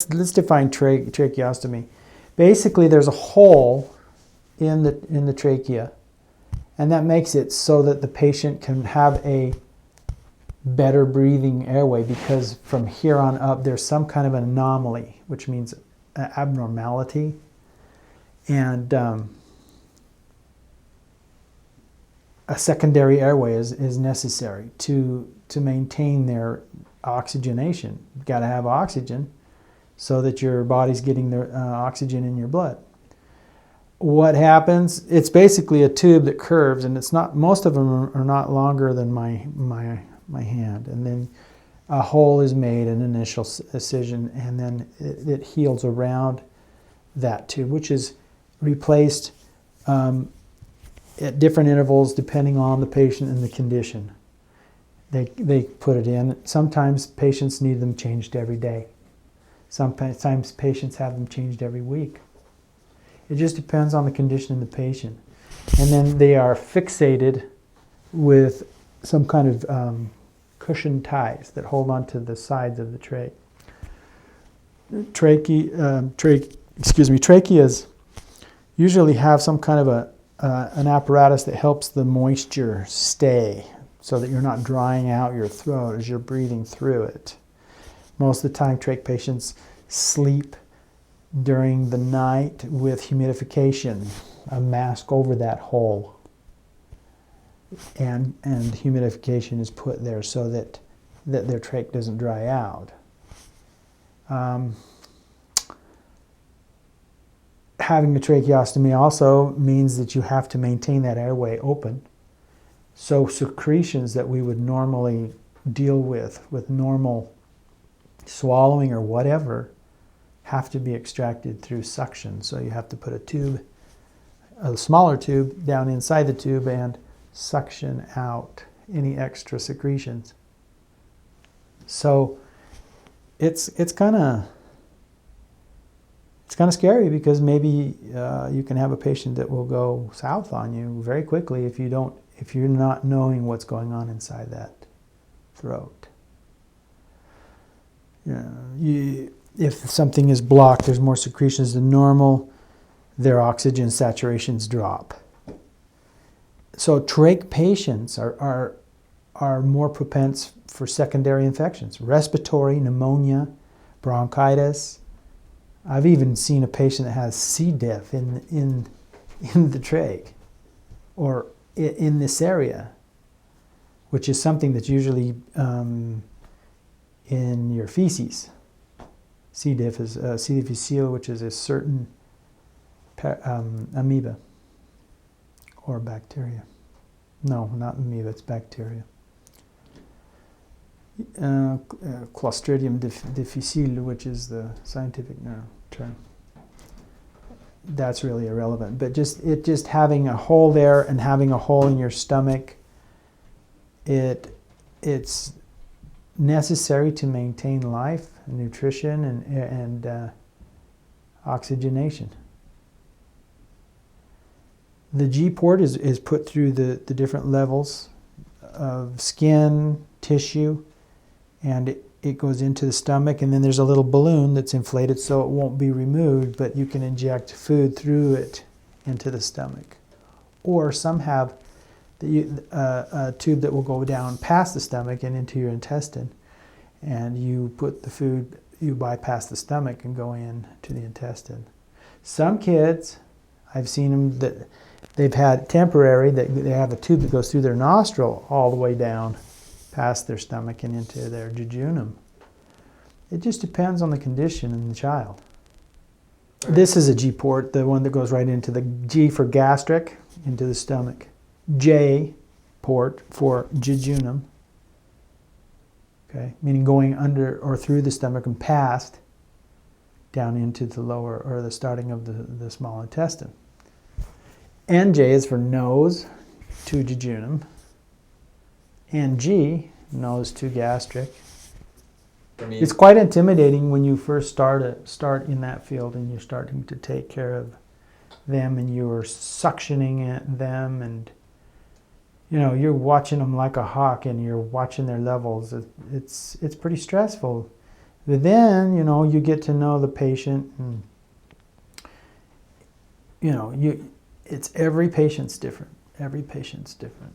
let's define tracheostomy. Basically, there's a hole in the trachea, and that makes it so that the patient can have a better breathing airway, because from here on up there's some kind of an anomaly, which means abnormality, and a secondary airway is necessary to maintain their oxygenation. You've got to have oxygen so that your body's getting the oxygen in your blood. What happens, it's basically a tube that curves, and it's not, most of them are not longer than my hand, and then a hole is made, an initial incision, and then it heals around that tube, which is replaced at different intervals depending on the patient and the condition. They put it in. Sometimes patients need them changed every day. Sometimes patients have them changed every week. It just depends on the condition of the patient. And then they are fixated with some kind of cushion ties that hold onto the sides of the trach. Tracheas usually have some kind of an apparatus that helps the moisture stay so that you're not drying out your throat as you're breathing through it. Most of the time, trach patients sleep during the night with humidification, a mask over that hole. And humidification is put there so that their trach doesn't dry out. Having a tracheostomy also means that you have to maintain that airway open. So secretions that we would normally deal with normal swallowing or whatever, have to be extracted through suction. So you have to put a smaller tube down inside the tube and suction out any extra secretions. So it's kind of scary, because maybe you can have a patient that will go south on you very quickly if you're not knowing what's going on inside that throat. If something is blocked, there's more secretions than normal, their oxygen saturations drop. So trach patients are more propense for secondary infections, respiratory, pneumonia, bronchitis. I've even seen a patient that has C. diff in the trach, or in this area, which is something that's usually in your feces. C. diff is C. difficile, which is a certain amoeba or bacteria. No, not amoeba, it's bacteria. Clostridium difficile, which is the scientific term. That's really irrelevant. But just having a hole there and having a hole in your stomach, it's necessary to maintain life, nutrition, and oxygenation. The G port is put through the different levels of skin, tissue, and it goes into the stomach, and then there's a little balloon that's inflated so it won't be removed, but you can inject food through it into the stomach. Or some have a tube that will go down past the stomach and into your intestine, and you put the food, you bypass the stomach and go in to the intestine. Some kids, I've seen them that they've had temporary, that they have a tube that goes through their nostril all the way down past their stomach and into their jejunum. It just depends on the condition in the child. This is a G port, the one that goes right into the G for gastric, into the stomach. J port for jejunum, okay, meaning going under or through the stomach and past down into the lower, or the starting of the small intestine. NJ is for nose to jejunum. NG, nose to gastric. It's quite intimidating when you first start in that field and you're starting to take care of them, and you're suctioning at them, and you're watching them like a hawk, and you're watching their levels. It's pretty stressful. But then, you get to know the patient, and it's every patient's different. Every patient's different.